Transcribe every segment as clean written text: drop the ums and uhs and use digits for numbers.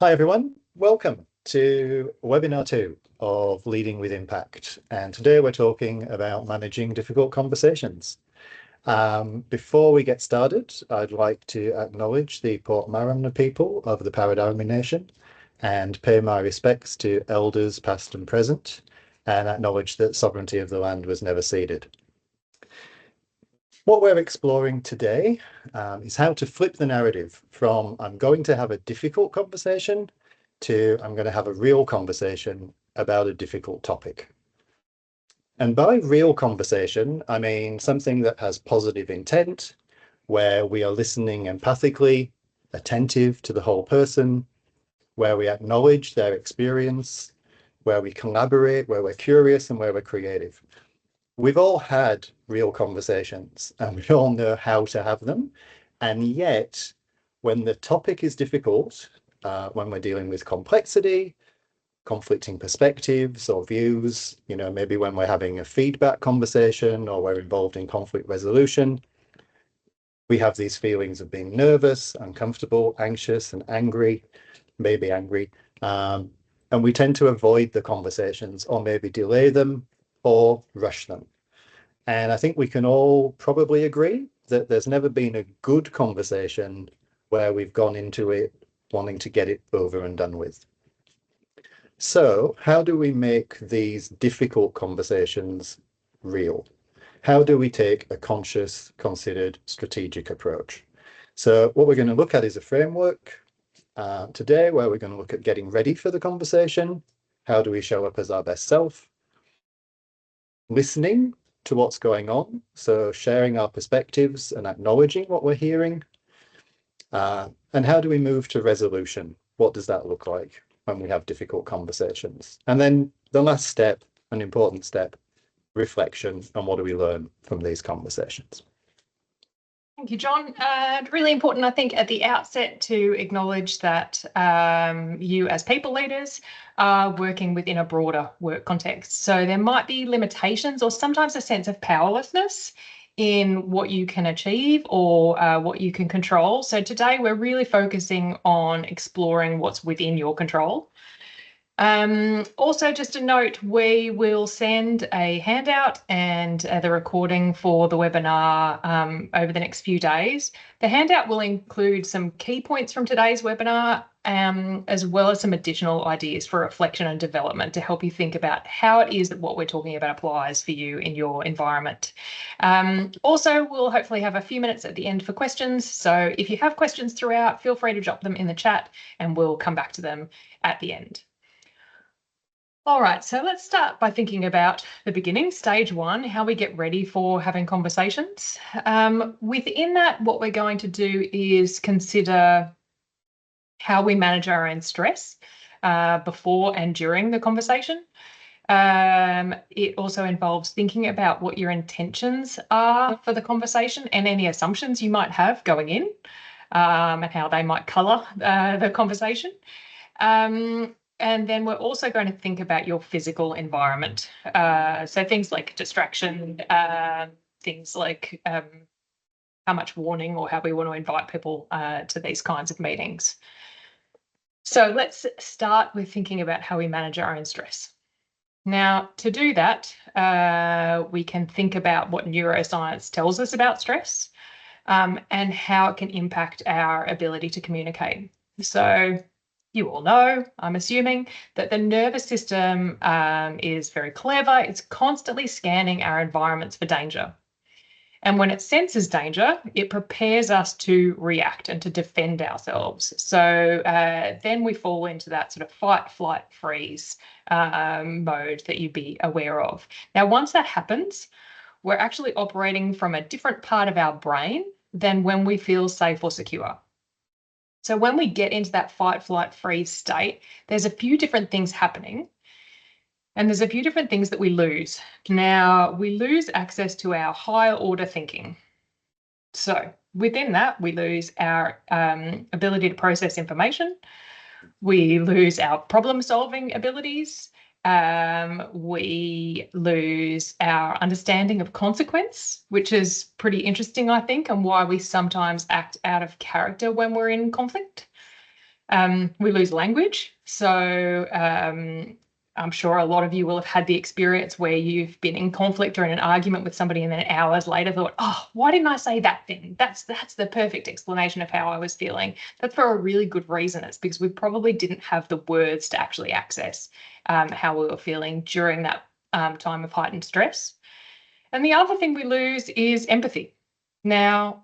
Hi everyone, welcome to webinar 2 of Leading with Impact. And today we're talking about managing difficult conversations. Before we get started, I'd like to acknowledge the Port Mariner people of the Paradigm Nation and pay my respects to elders past and present, and acknowledge that sovereignty of the land was never ceded. What we're exploring today is how to flip the narrative from I'm going to have a difficult conversation to I'm going to have a real conversation about a difficult topic. And by real conversation, I mean something that has positive intent, where we are listening empathically, attentive to the whole person, where we acknowledge their experience, where we collaborate, where we're curious, and where we're creative. We've all had real conversations and we all know how to have them. And yet, when the topic is difficult, when we're dealing with complexity, conflicting perspectives or views, maybe when we're having a feedback conversation or we're involved in conflict resolution, we have these feelings of being nervous, uncomfortable, anxious, and angry, maybe angry. And we tend to avoid the conversations or maybe delay them or rush them. And I think we can all probably agree that there's never been a good conversation where we've gone into it wanting to get it over and done with. So how do we make these difficult conversations real? How do we take a conscious, considered, strategic approach? So what we're going to look at is a framework today where we're going to look at getting ready for the conversation. How do we show up as our best self? Listening to what's going on, so sharing our perspectives and acknowledging what we're hearing. And how do we move to resolution? What does that look like when we have difficult conversations? And then the last step, an important step, reflection on what do we learn from these conversations. Thank you, John. Really important, I think, at the outset to acknowledge that you as people leaders are working within a broader work context. So there might be limitations or sometimes a sense of powerlessness in what you can achieve or what you can control. So today we're really focusing on exploring what's within your control. Also, just a note, we will send a handout and the recording for the webinar over the next few days. The handout will include some key points from today's webinar, as well as some additional ideas for reflection and development to help you think about how it is that what we're talking about applies for you in your environment. Also, we'll hopefully have a few minutes at the end for questions. So if you have questions throughout, feel free to drop them in the chat and we'll come back to them at the end. All right, so let's start by thinking about the beginning, stage one, how we get ready for having conversations. Within that, what we're going to do is consider how we manage our own stress before and during the conversation. It also involves thinking about what your intentions are for the conversation and any assumptions you might have going in and how they might colour the conversation. And then we're also going to think about your physical environment. So things like distraction, things like how much warning or how we want to invite people to these kinds of meetings. So let's start with thinking about how we manage our own stress. Now, to do that, we can think about what neuroscience tells us about stress and how it can impact our ability to communicate. So you all know, I'm assuming, that the nervous system is very clever. It's constantly scanning our environments for danger. And when it senses danger, it prepares us to react and to defend ourselves. So then we fall into that sort of fight, flight, freeze mode that you'd be aware of. Now, once that happens, we're actually operating from a different part of our brain than when we feel safe or secure. So when we get into that fight, flight, freeze state, there's a few different things happening. And there's a few different things that we lose. Now, we lose access to our higher order thinking. So within that, we lose our ability to process information. We lose our problem-solving abilities. We lose our understanding of consequence, which is pretty interesting, I think, and why we sometimes act out of character when we're in conflict. We lose language. So I'm sure a lot of you will have had the experience where you've been in conflict or in an argument with somebody and then hours later thought, oh, why didn't I say that thing? That's the perfect explanation of how I was feeling. That's for a really good reason. It's because we probably didn't have the words to actually access how we were feeling during that time of heightened stress. And the other thing we lose is empathy. Now,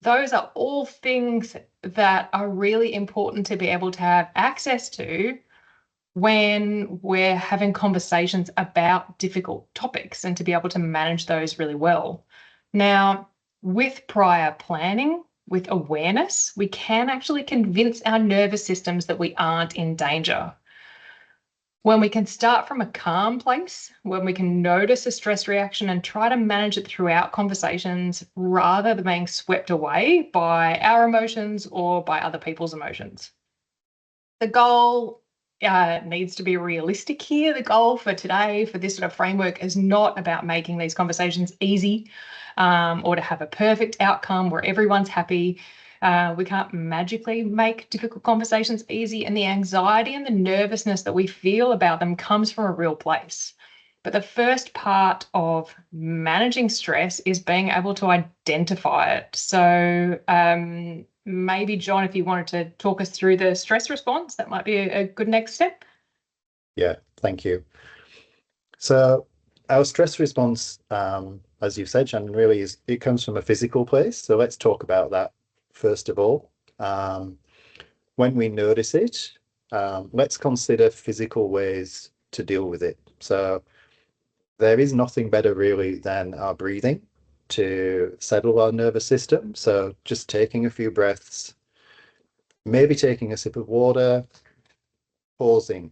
those are all things that are really important to be able to have access to when we're having conversations about difficult topics and to be able to manage those really well. Now, with prior planning, with awareness, we can actually convince our nervous systems that we aren't in danger. When we can start from a calm place, when we can notice a stress reaction and try to manage it throughout conversations rather than being swept away by our emotions or by other people's emotions. The goal needs to be realistic here. The goal for today, for this sort of framework, is not about making these conversations easy or to have a perfect outcome where everyone's happy. We can't magically make difficult conversations easy, and the anxiety and the nervousness that we feel about them comes from a real place. But the first part of managing stress is being able to identify it. So maybe, John, if you wanted to talk us through the stress response, that might be a good next step. Yeah, thank you. So our stress response, as you've said, Shannon, really it comes from a physical place. So let's talk about that first of all. When we notice it, let's consider physical ways to deal with it. So there is nothing better really than our breathing to settle our nervous system. So just taking a few breaths, maybe taking a sip of water, pausing,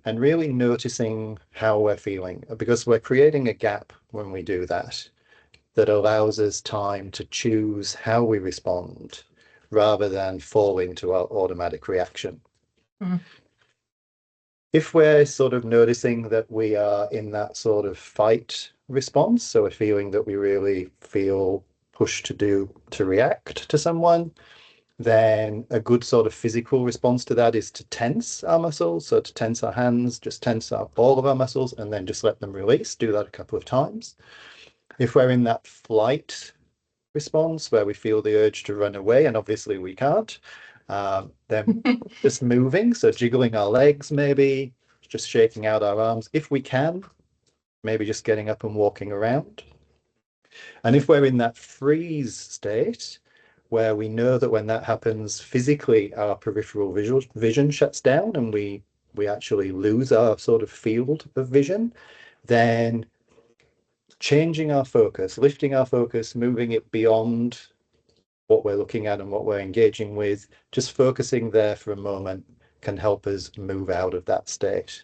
and really noticing how we're feeling, because we're creating a gap when we do that that allows us time to choose how we respond rather than fall into our automatic reaction. Mm. If we're sort of noticing that we are in that sort of fight response, so a feeling that we really feel pushed to react to someone, then a good sort of physical response to that is to tense our muscles. So to tense our hands, just tense up all of our muscles and then just let them release. Do that a couple of times. If we're in that flight response where we feel the urge to run away, and obviously we can't, then just moving, so jiggling our legs, maybe just shaking out our arms if we can, maybe just getting up and walking around. And if we're in that freeze state, where we know that when that happens, physically our peripheral vision shuts down and we actually lose our sort of field of vision, then changing our focus, lifting our focus, moving it beyond what we're looking at and what we're engaging with, just focusing there for a moment can help us move out of that state.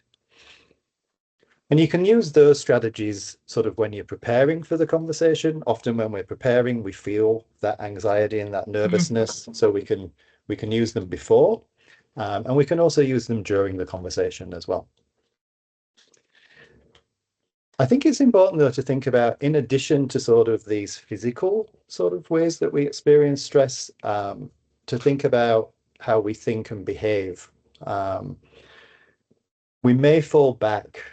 And you can use those strategies sort of when you're preparing for the conversation. Often when we're preparing, we feel that anxiety and that nervousness, so we can use them before, and we can also use them during the conversation as well. I think it's important though to think about, in addition to sort of these physical sort of ways that we experience stress, to think about how we think and behave. We may fall back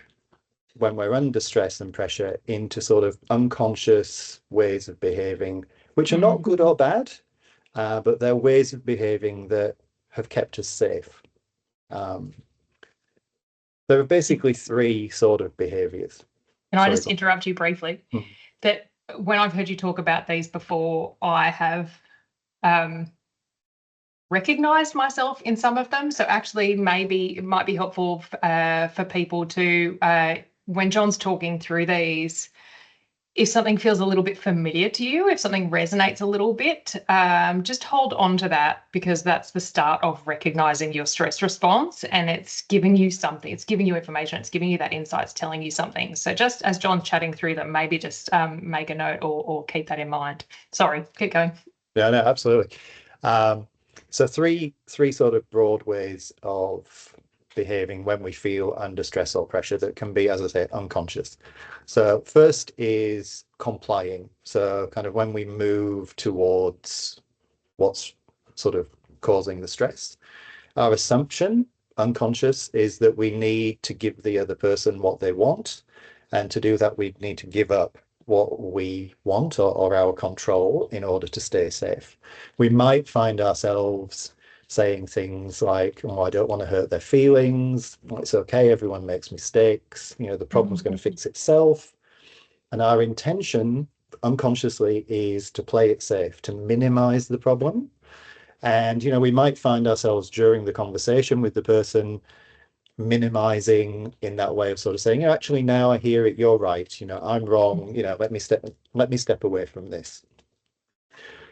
when we're under stress and pressure into sort of unconscious ways of behaving, which are not good or bad, but they're ways of behaving that have kept us safe. There are basically three sort of behaviors. Can I just interrupt you briefly? That when I've heard you talk about these before, I have recognized myself in some of them. So actually, maybe it might be helpful for people to, when John's talking through these, if something feels a little bit familiar to you, if something resonates a little bit, just hold on to that, because that's the start of recognizing your stress response, and it's giving you something, it's giving you information, it's giving you that insight, it's telling you something. So just as John's chatting through them, maybe just make a note or keep that in mind. Sorry, keep going. Yeah, no, absolutely. So three sort of broad ways of behaving when we feel under stress or pressure that can be, as I say, unconscious. So first is complying. So kind of when we move towards what's sort of causing the stress. Our assumption, unconscious, is that we need to give the other person what they want. And to do that, we need to give up what we want or our control in order to stay safe. We might find ourselves saying things like, oh, I don't want to hurt their feelings. Well, it's okay, everyone makes mistakes. The problem's going to fix itself. And our intention unconsciously is to play it safe, to minimize the problem. And, we might find ourselves during the conversation with the person minimizing in that way of sort of saying, actually, now I hear it, you're right, I'm wrong, let me step away from this.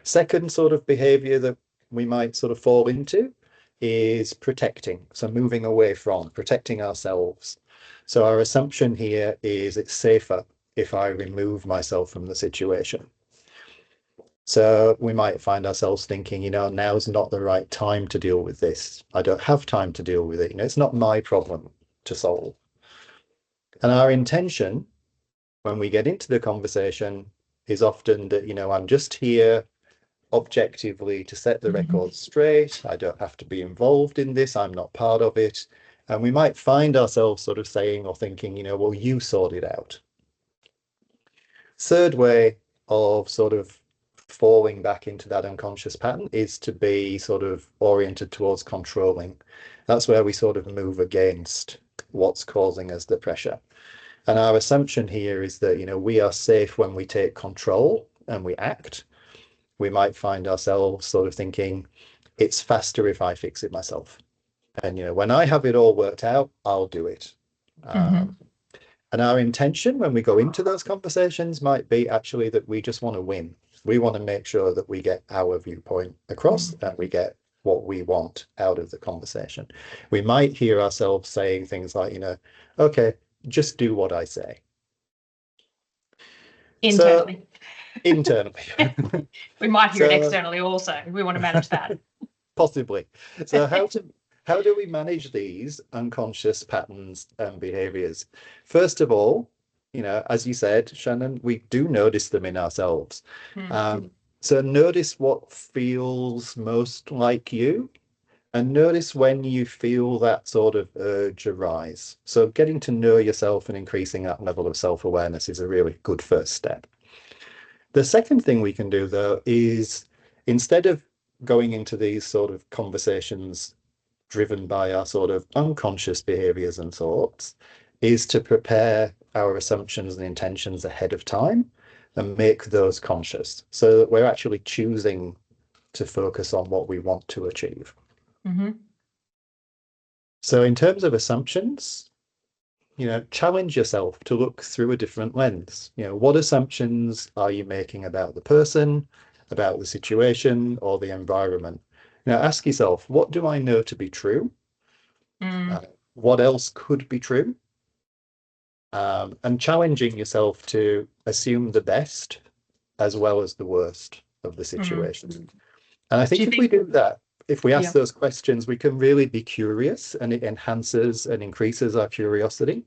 Second sort of behavior that we might sort of fall into is protecting. So moving away from, protecting ourselves. So our assumption here is it's safer if I remove myself from the situation. So we might find ourselves thinking, now's not the right time to deal with this. I don't have time to deal with it. It's not my problem to solve. And our intention when we get into the conversation is often that, I'm just here objectively to set the record straight. I don't have to be involved in this. I'm not part of it. And we might find ourselves sort of saying or thinking, well, you sort it out. Third way of sort of falling back into that unconscious pattern is to be sort of oriented towards controlling. That's where we sort of move against what's causing us the pressure. And our assumption here is that, we are safe when we take control and we act. We might find ourselves sort of thinking, it's faster if I fix it myself. And, when I have it all worked out, I'll do it. And our intention when we go into those conversations might be actually that we just want to win. We want to make sure that we get our viewpoint across and we get what we want out of the conversation. We might hear ourselves saying things like, okay, just do what I say. Internally. So, internally. We might hear it externally also. We want to manage that. Possibly. So how do we manage these unconscious patterns and behaviors? First of all, as you said, Shannon, we do notice them in ourselves. So notice what feels most like you, and notice when you feel that sort of urge arise. So getting to know yourself and increasing that level of self-awareness is a really good first step. The second thing we can do, though, is instead of going into these sort of conversations driven by our sort of unconscious behaviors and thoughts, is to prepare our assumptions and intentions ahead of time and make those conscious so that we're actually choosing to focus on what we want to achieve. So in terms of assumptions, challenge yourself to look through a different lens. What assumptions are you making about the person, about the situation, or the environment? Ask yourself, what do I know to be true? What else could be true? And challenging yourself to assume the best as well as the worst of the situation. And I think if we do that, if we ask those questions, we can really be curious, and it enhances and increases our curiosity.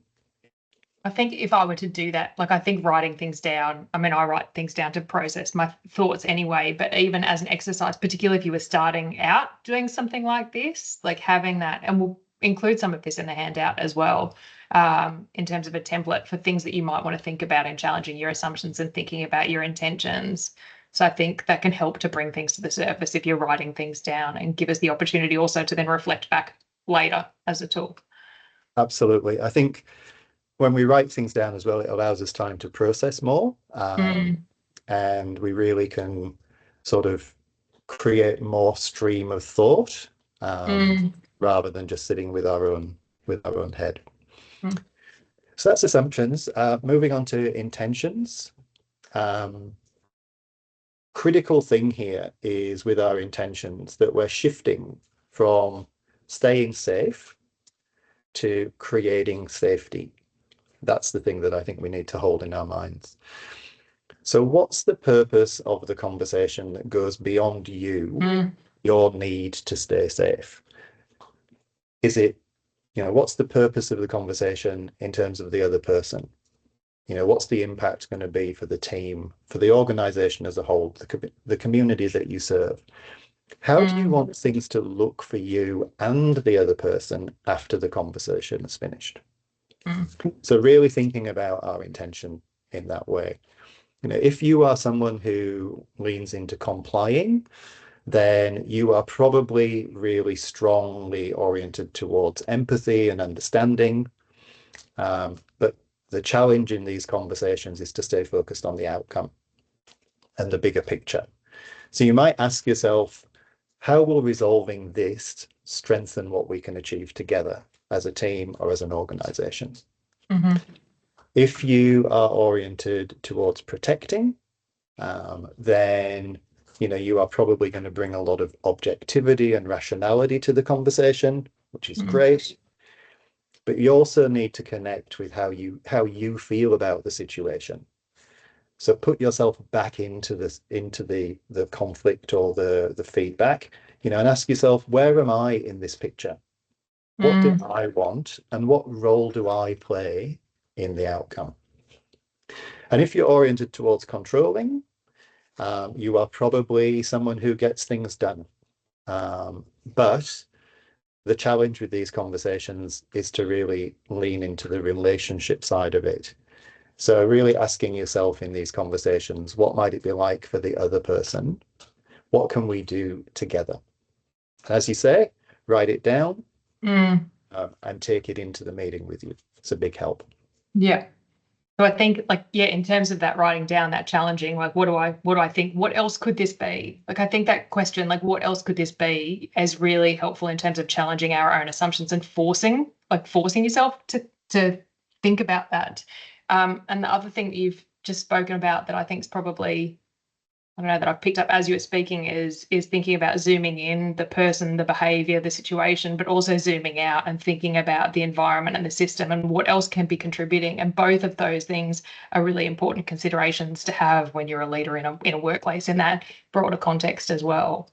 I think if I were to do that, I think writing things down, I write things down to process my thoughts anyway, but even as an exercise, particularly if you were starting out doing something like this, having that, and we'll include some of this in the handout as well, in terms of a template for things that you might want to think about in challenging your assumptions and thinking about your intentions. So I think that can help to bring things to the surface if you're writing things down, and give us the opportunity also to then reflect back later as a tool. Absolutely. I think when we write things down as well, it allows us time to process more, and we really can sort of create more stream of thought, rather than just sitting with our own head. So that's assumptions. Moving on to intentions. Critical thing here is with our intentions that we're shifting from staying safe to creating safety. That's the thing that I think we need to hold in our minds. So what's the purpose of the conversation that goes beyond you, your need to stay safe? Is it, what's the purpose of the conversation in terms of the other person? What's the impact going to be for the team, for the organization as a whole, the community that you serve? How do you want things to look for you and the other person after the conversation is finished? So really thinking about our intention in that way. If you are someone who leans into complying, then you are probably really strongly oriented towards empathy and understanding. But the challenge in these conversations is to stay focused on the outcome and the bigger picture. So you might ask yourself, how will resolving this strengthen what we can achieve together as a team or as an organization? Mm-hmm. If you are oriented towards protecting, then you are probably going to bring a lot of objectivity and rationality to the conversation, which is great. But you also need to connect with how you feel about the situation. So put yourself back into the conflict or the feedback, and ask yourself, where am I in this picture? What do I want, and what role do I play in the outcome? And if you're oriented towards controlling, you are probably someone who gets things done. But the challenge with these conversations is to really lean into the relationship side of it. So really asking yourself in these conversations, what might it be like for the other person? What can we do together? As you say, write it down and take it into the meeting with you. It's a big help. Yeah. So I think in terms of that writing down, that challenging, what do I think? What else could this be? I think that question, what else could this be, is really helpful in terms of challenging our own assumptions and forcing yourself to think about that. And the other thing that you've just spoken about that I think is probably, I don't know, that I've picked up as you were speaking is thinking about zooming in the person, the behavior, the situation, but also zooming out and thinking about the environment and the system and what else can be contributing. And both of those things are really important considerations to have when you're a leader in a workplace in that broader context as well.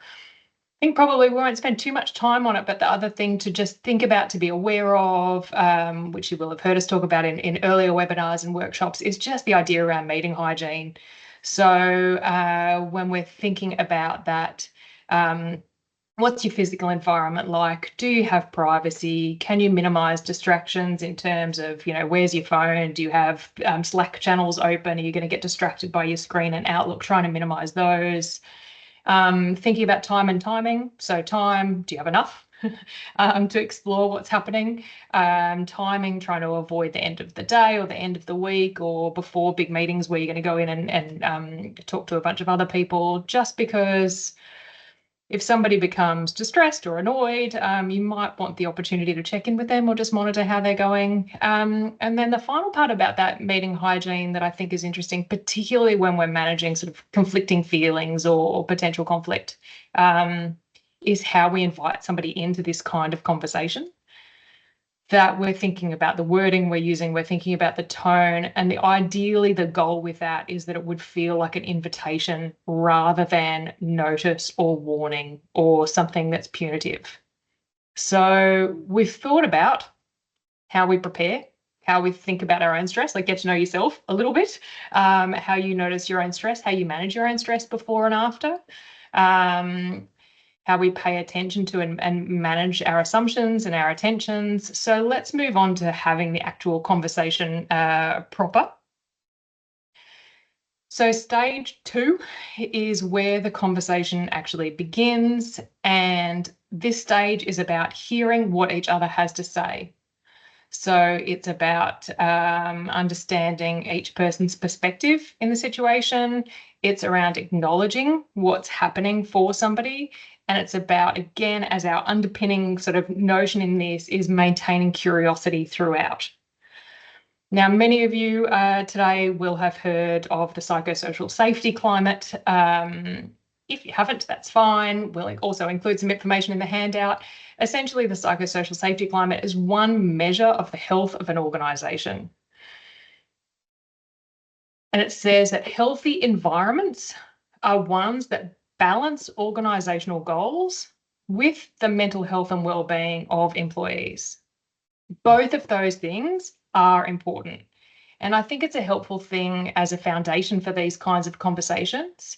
I think probably we won't spend too much time on it, but the other thing to just think about, to be aware of, which you will have heard us talk about in earlier webinars and workshops, is just the idea around meeting hygiene. So when we're thinking about that, what's your physical environment like? Do you have privacy? Can you minimize distractions in terms of, where's your phone? Do you have Slack channels open? Are you going to get distracted by your screen and Outlook? Trying to minimize those. Thinking about time and timing. So time, do you have enough to explore what's happening? Timing, trying to avoid the end of the day or the end of the week or before big meetings where you're going to go in and talk to a bunch of other people, just because if somebody becomes distressed or annoyed, you might want the opportunity to check in with them or just monitor how they're going. And then the final part about that meeting hygiene that I think is interesting, particularly when we're managing sort of conflicting feelings or potential conflict, is how we invite somebody into this kind of conversation. That we're thinking about the wording we're using, we're thinking about the tone, and ideally the goal with that is that it would feel like an invitation rather than notice or warning or something that's punitive. So we've thought about how we prepare, how we think about our own stress, get to know yourself a little bit, how you notice your own stress, how you manage your own stress before and after. How we pay attention to and manage our assumptions and our attentions. So let's move on to having the actual conversation proper. So stage 2 is where the conversation actually begins. And this stage is about hearing what each other has to say. So it's about understanding each person's perspective in the situation. It's around acknowledging what's happening for somebody. And it's about, again, as our underpinning sort of notion in this, is maintaining curiosity throughout. Now, many of you today will have heard of the psychosocial safety climate. If you haven't, that's fine. We'll also include some information in the handout. Essentially, the psychosocial safety climate is one measure of the health of an organisation. And it says that healthy environments are ones that balance organisational goals with the mental health and well-being of employees. Both of those things are important. And I think it's a helpful thing as a foundation for these kinds of conversations,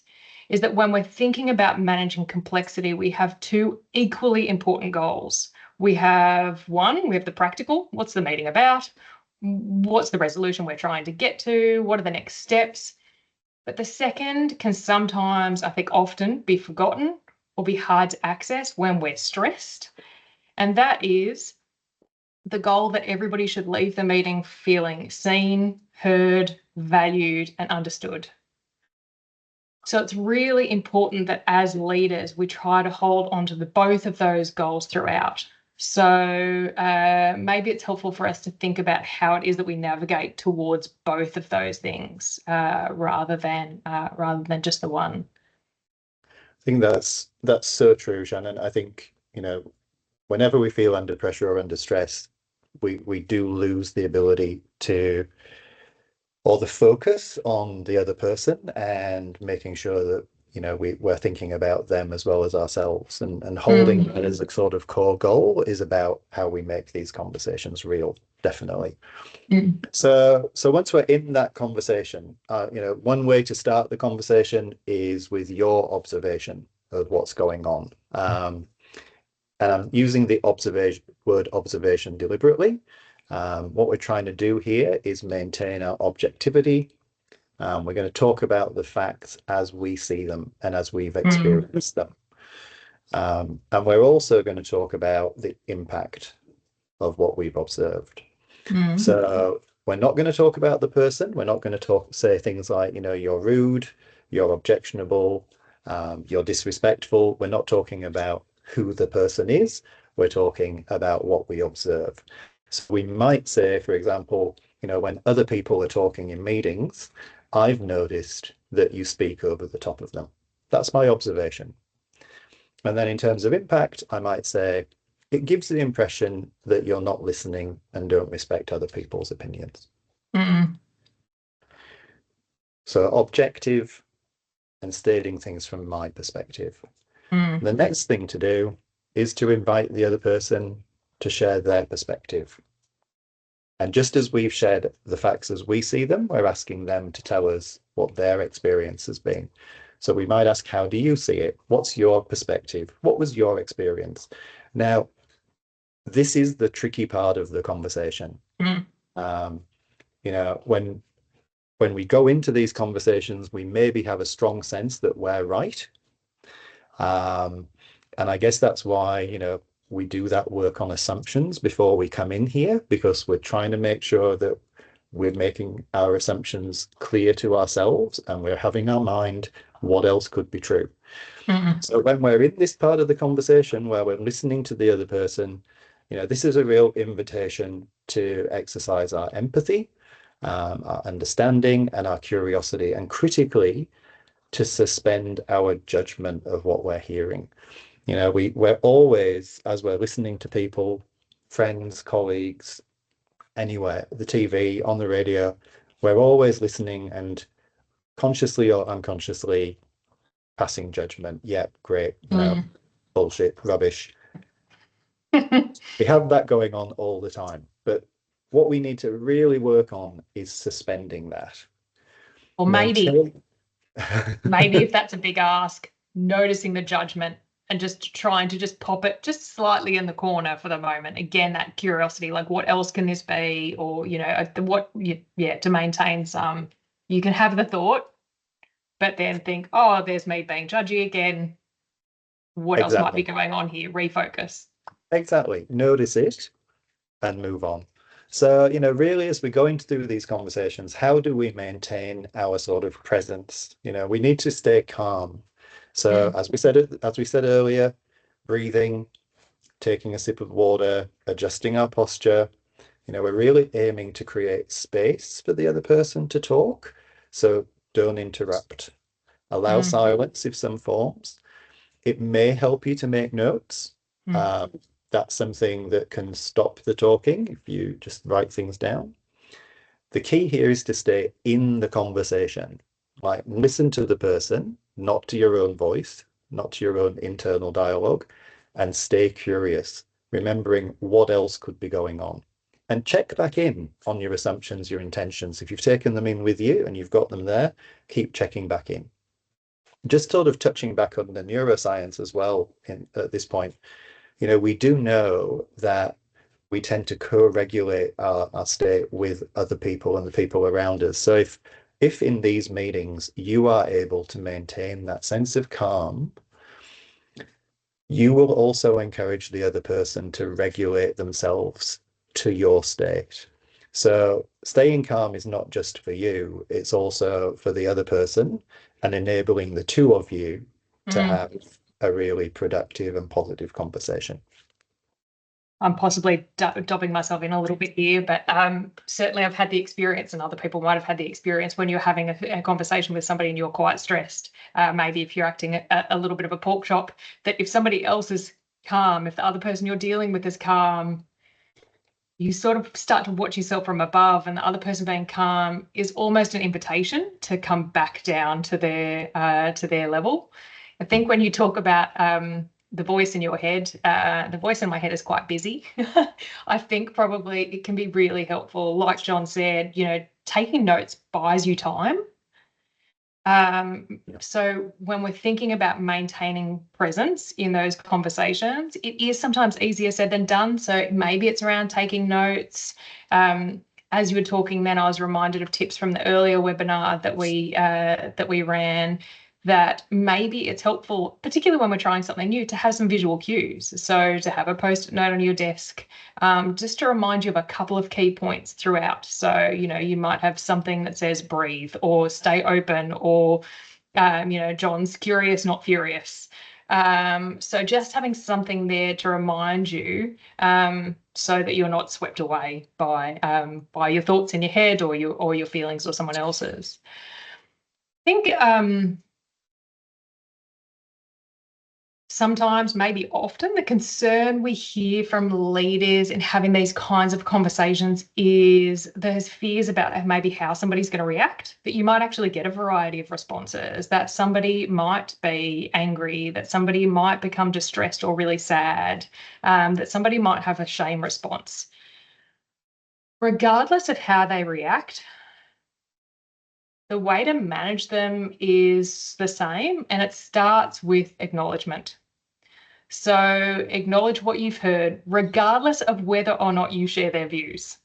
is that when we're thinking about managing complexity, we have two equally important goals. We have the practical. What's the meeting about? What's the resolution we're trying to get to? What are the next steps? But the second can sometimes, I think often, be forgotten or be hard to access when we're stressed. And that is the goal that everybody should leave the meeting feeling seen, heard, valued, and understood. So it's really important that as leaders, we try to hold on to both of those goals throughout. So maybe it's helpful for us to think about how it is that we navigate towards both of those things rather than just the one. I think that's so true, Shannon. I think, whenever we feel under pressure or under stress, we do lose the ability to, or the focus on the other person and making sure that, we're thinking about them as well as ourselves, and holding that as a sort of core goal is about how we make these conversations real, definitely. So once we're in that conversation, one way to start the conversation is with your observation of what's going on. And I'm using the word observation deliberately. What we're trying to do here is maintain our objectivity. We're going to talk about the facts as we see them and as we've experienced them. And we're also going to talk about the impact of what we've observed. So we're not going to talk about the person. We're not going to say things like, you're rude, you're objectionable, you're disrespectful. We're not talking about who the person is. We're talking about what we observe. So we might say, for example, when other people are talking in meetings, I've noticed that you speak over the top of them. That's my observation. And then in terms of impact, I might say, it gives the impression that you're not listening and don't respect other people's opinions. So objective and stating things from my perspective. The next thing to do is to invite the other person to share their perspective. And just as we've shared the facts as we see them, we're asking them to tell us what their experience has been. So we might ask, how do you see it? What's your perspective? What was your experience? Now, this is the tricky part of the conversation. When we go into these conversations, we maybe have a strong sense that we're right. And I guess that's why, we do that work on assumptions before we come in here, because we're trying to make sure that we're making our assumptions clear to ourselves and we're having our mind what else could be true. So when we're in this part of the conversation where we're listening to the other person, this is a real invitation to exercise our empathy, our understanding and our curiosity, and critically to suspend our judgment of what we're hearing. We're always, as we're listening to people, friends, colleagues, anywhere, the TV, on the radio, we're always listening and consciously or unconsciously passing judgment. Yep, great, bullshit, rubbish. We have that going on all the time. But what we need to really work on is suspending that. Or maybe if that's a big ask, noticing the judgment and just trying to just pop it just slightly in the corner for the moment. Again, that curiosity, like what else can this be? Or, to maintain some, you can have the thought, but then think, oh, there's me being judgy again. What else might be going on here? Refocus. Exactly. Notice it and move on. So, really, as we're going through these conversations, how do we maintain our sort of presence? We need to stay calm. So as we said earlier, breathing, taking a sip of water, adjusting our posture, we're really aiming to create space for the other person to talk. So don't interrupt. Allow silence if some forms. It may help you to make notes. That's something that can stop the talking if you just write things down. The key here is to stay in the conversation. Like, listen to the person, not to your own voice, not to your own internal dialogue, and stay curious, remembering what else could be going on. And check back in on your assumptions, your intentions. If you've taken them in with you and you've got them there, keep checking back in. Just sort of touching back on the neuroscience as well at this point, we do know that we tend to co-regulate our state with other people and the people around us. So if in these meetings you are able to maintain that sense of calm, you will also encourage the other person to regulate themselves to your state. So staying calm is not just for you, it's also for the other person and enabling the two of you to Mm. have a really productive and positive conversation. I'm possibly dobbing myself in a little bit here, but certainly I've had the experience, and other people might have had the experience when you're having a conversation with somebody and you're quite stressed. Maybe if you're acting a little bit of a pork chop, that if somebody else is calm, if the other person you're dealing with is calm, you sort of start to watch yourself from above, and the other person being calm is almost an invitation to come back down to their level. I think when you talk about the voice in your head, the voice in my head is quite busy. I think probably it can be really helpful. Like John said, taking notes buys you time. So when we're thinking about maintaining presence in those conversations, it is sometimes easier said than done. So maybe it's around taking notes. As you were talking, then I was reminded of tips from the earlier webinar that we ran, that maybe it's helpful, particularly when we're trying something new, to have some visual cues. So to have a post-it note on your desk, just to remind you of a couple of key points throughout. So, you might have something that says breathe or stay open or, John's curious, not furious. So just having something there to remind you, so that you're not swept away by your thoughts in your head or your feelings or someone else's. I think sometimes, maybe often, the concern we hear from leaders in having these kinds of conversations is there's fears about maybe how somebody's going to react, that you might actually get a variety of responses, that somebody might be angry, that somebody might become distressed or really sad, that somebody might have a shame response. Regardless of how they react, the way to manage them is the same, and it starts with acknowledgement. So acknowledge what you've heard, regardless of whether or not you share their views.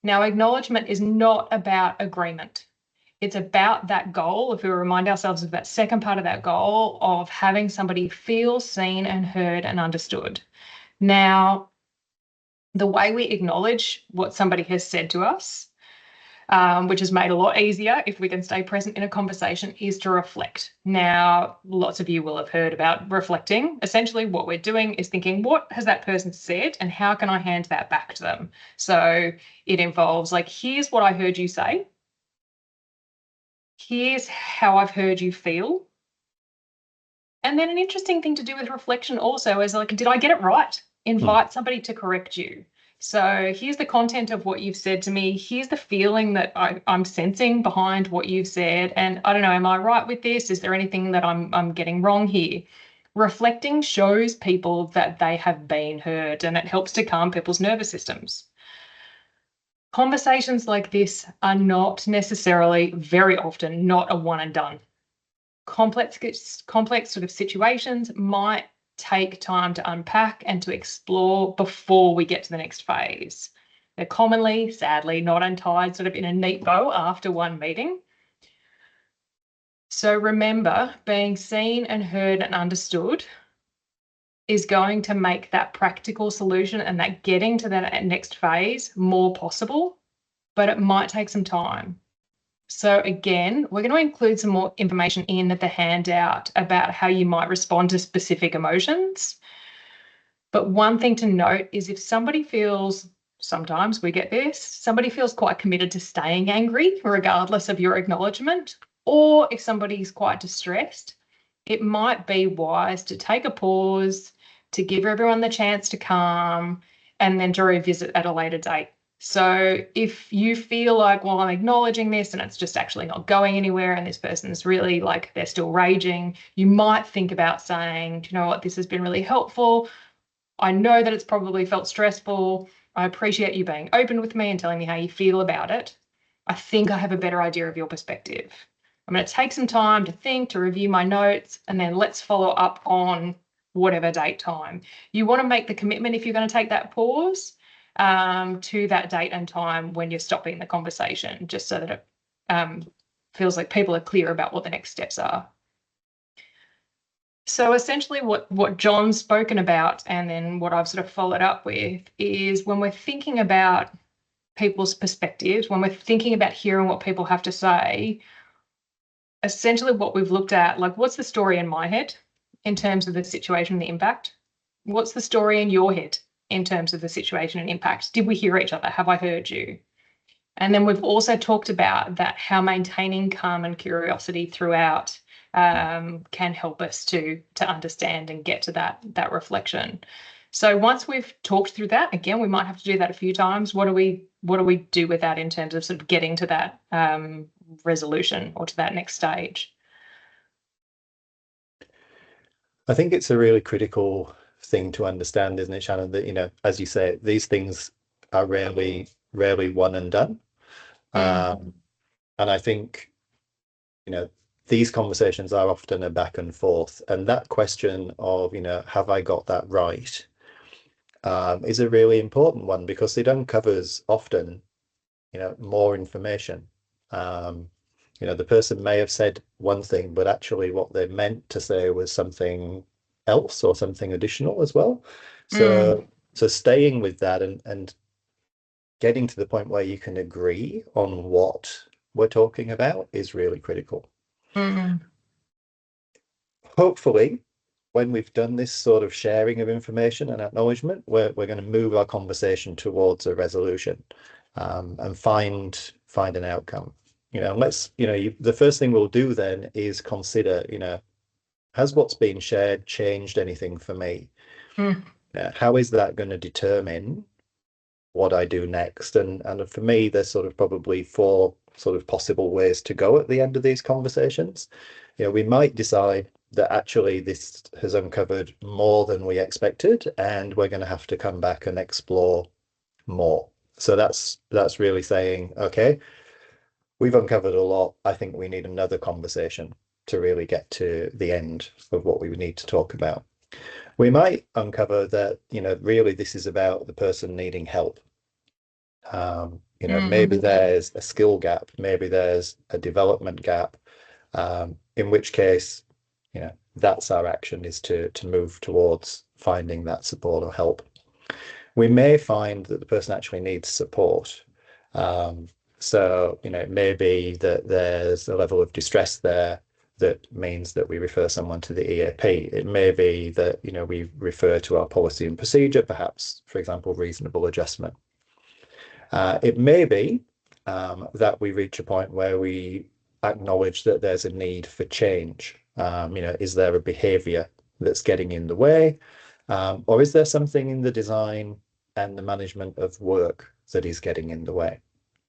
Now, acknowledgement is not about agreement. It's about that goal, if we remind ourselves of that second part of that goal, of having somebody feel seen and heard and understood. Now, the way we acknowledge what somebody has said to us, which is made a lot easier if we can stay present in a conversation, is to reflect. Now, lots of you will have heard about reflecting. Essentially, what we're doing is thinking, what has that person said and how can I hand that back to them? So it involves here's what I heard you say. Here's how I've heard you feel. And then an interesting thing to do with reflection also is did I get it right? Invite somebody to correct you. So here's the content of what you've said to me. Here's the feeling that I'm sensing behind what you've said. And I don't know, am I right with this? Is there anything that I'm getting wrong here? Reflecting shows people that they have been heard, and it helps to calm people's nervous systems. Conversations like this are not necessarily, very often, not a one and done. Complex sort of situations might take time to unpack and to explore before we get to the next phase. They're commonly, sadly, not untied sort of in a neat bow after one meeting. So remember, being seen and heard and understood is going to make that practical solution and that getting to that next phase more possible, but it might take some time. So again, we're going to include some more information in the handout about how you might respond to specific emotions. But one thing to note is if somebody feels, sometimes we get this, somebody feels quite committed to staying angry, regardless of your acknowledgement, or if somebody's quite distressed, it might be wise to take a pause, to give everyone the chance to calm, and then to revisit at a later date. So if you feel like, well, I'm acknowledging this and it's just actually not going anywhere and this person's really they're still raging, you might think about saying, do you know what, this has been really helpful. I know that it's probably felt stressful. I appreciate you being open with me and telling me how you feel about it. I think I have a better idea of your perspective. I'm going to take some time to think, to review my notes, and then let's follow up on whatever date time. You want to make the commitment if you're going to take that pause to that date and time when you're stopping the conversation, just so that it feels like people are clear about what the next steps are. So essentially what John's spoken about, and then what I've sort of followed up with, is when we're thinking about people's perspectives, when we're thinking about hearing what people have to say, essentially what we've looked at, like, what's the story in my head in terms of the situation and the impact? What's the story in your head in terms of the situation and impact? Did we hear each other? Have I heard you? And then we've also talked about that, how maintaining calm and curiosity throughout can help us to understand and get to that reflection. So once we've talked through that, again, we might have to do that a few times. What do we do with that in terms of sort of getting to that resolution or to that next stage? I think it's a really critical thing to understand, isn't it, Shannon, that, you know, as you say, these things are rarely one and done. And I think, you know, these conversations are often a back and forth. And that question of, you know, have I got that right, is a really important one, because it uncovers often, you know, more information. You know, the person may have said one thing, but actually what they meant to say was something else or something additional as well. So staying with that and getting to the point where you can agree on what we're talking about is really critical. Hopefully, when we've done this sort of sharing of information and acknowledgement, we're going to move our conversation towards a resolution, and find an outcome. You know, the first thing we'll do then is consider, you know, has what's been shared changed anything for me? How is that going to determine what I do next? And for me, there's sort of probably four sort of possible ways to go at the end of these conversations. You know, we might decide that actually this has uncovered more than we expected, and we're going to have to come back and explore more. So that's really saying, okay, we've uncovered a lot. I think we need another conversation to really get to the end of what we need to talk about. We might uncover that, you know, really this is about the person needing help. You know, maybe there's a skill gap, maybe there's a development gap, in which case, you know, that's our action, is to move towards finding that support or help. We may find that the person actually needs support. So, you know, it may be that there's a level of distress there that means that we refer someone to the EAP. It may be that, you know, we refer to our policy and procedure, perhaps, for example, reasonable adjustment. It may be that we reach a point where we acknowledge that there's a need for change. You know, is there a behavior that's getting in the way? Or is there something in the design and the management of work that is getting in the way?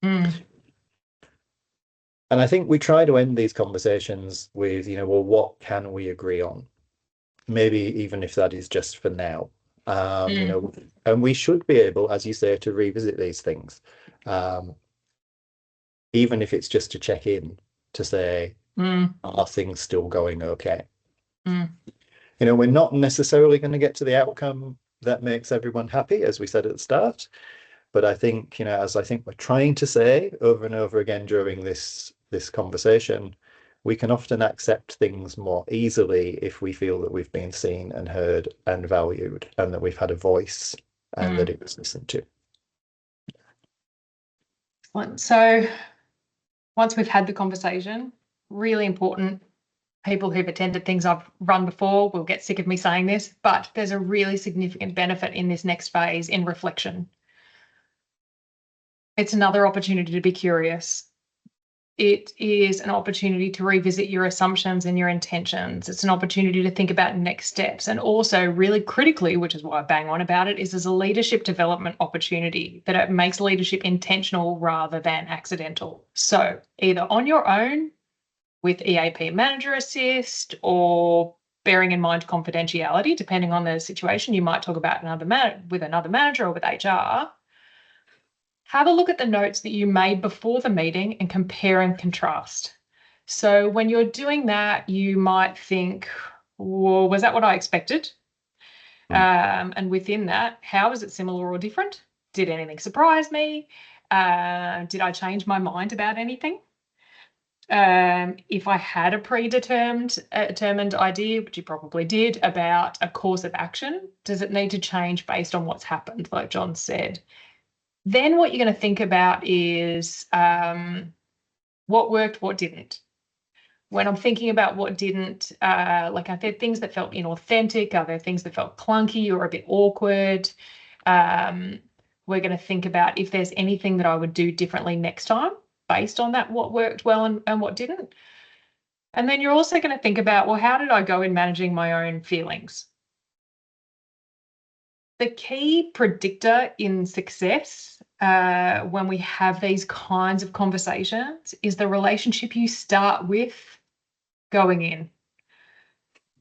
And I think we try to end these conversations with, you know, well, what can we agree on? Maybe even if that is just for now. You know, and we should be able, as you say, to revisit these things, even if it's just to check in to say, are things still going okay? You know, we're not necessarily going to get to the outcome that makes everyone happy, as we said at the start. But I think, you know, as I think we're trying to say over and over again during this conversation, we can often accept things more easily if we feel that we've been seen and heard and valued, and that we've had a voice and that it was listened to. So once we've had the conversation, really important, people who've attended things I've run before will get sick of me saying this, but there's a really significant benefit in this next phase in reflection. It's another opportunity to be curious. It is an opportunity to revisit your assumptions and your intentions. It's an opportunity to think about next steps. And also, really critically, which is why I bang on about it, is as a leadership development opportunity, that it makes leadership intentional rather than accidental. So either on your own with EAP Manager Assist, or bearing in mind confidentiality, depending on the situation, you might talk about with another manager or with HR. Have a look at the notes that you made before the meeting and compare and contrast. So when you're doing that, you might think, well, was that what I expected? And within that, how is it similar or different? Did anything surprise me? Did I change my mind about anything? If I had a determined idea, which you probably did, about a course of action, does it need to change based on what's happened, like John said? Then what you're going to think about is what worked, what didn't. When I'm thinking about what didn't, like are there things that felt inauthentic? Are there things that felt clunky or a bit awkward? We're going to think about if there's anything that I would do differently next time based on that, what worked well and what didn't. And then you're also going to think about, well, how did I go in managing my own feelings? The key predictor in success when we have these kinds of conversations is the relationship you start with going in.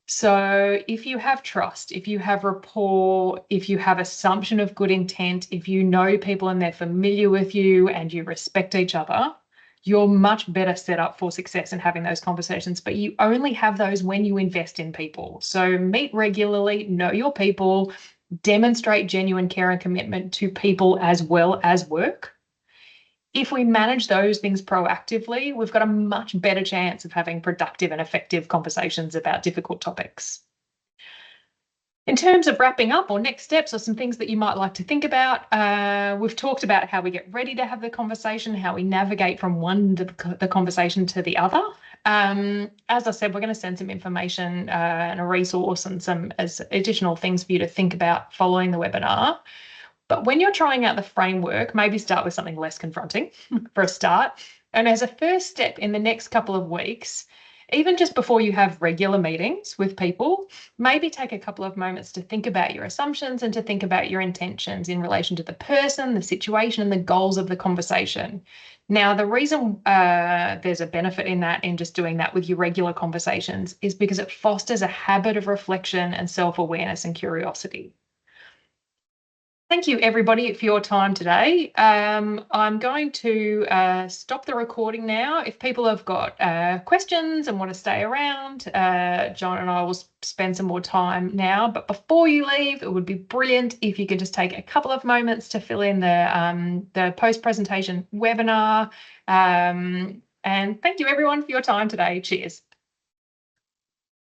So if you have trust, if you have rapport, if you have assumption of good intent, if you know people and they're familiar with you and you respect each other, you're much better set up for success in having those conversations. But you only have those when you invest in people. So meet regularly, know your people, demonstrate genuine care and commitment to people as well as work. If we manage those things proactively, we've got a much better chance of having productive and effective conversations about difficult topics. In terms of wrapping up or next steps or some things that you might like to think about, we've talked about how we get ready to have the conversation, how we navigate from the conversation to the other. As I said, we're going to send some information and a resource and some as additional things for you to think about following the webinar. But when you're trying out the framework, maybe start with something less confronting for a start. And as a first step in the next couple of weeks, even just before you have regular meetings with people, maybe take a couple of moments to think about your assumptions and to think about your intentions in relation to the person, the situation, and the goals of the conversation. Now, the reason there's a benefit in that, in just doing that with your regular conversations, is because it fosters a habit of reflection and self-awareness and curiosity. Thank you, everybody, for your time today. I'm going to stop the recording now. If people have got questions and want to stay around, John and I will spend some more time now. But before you leave, it would be brilliant if you could just take a couple of moments to fill in the post-presentation webinar. And thank you, everyone, for your time today. Cheers.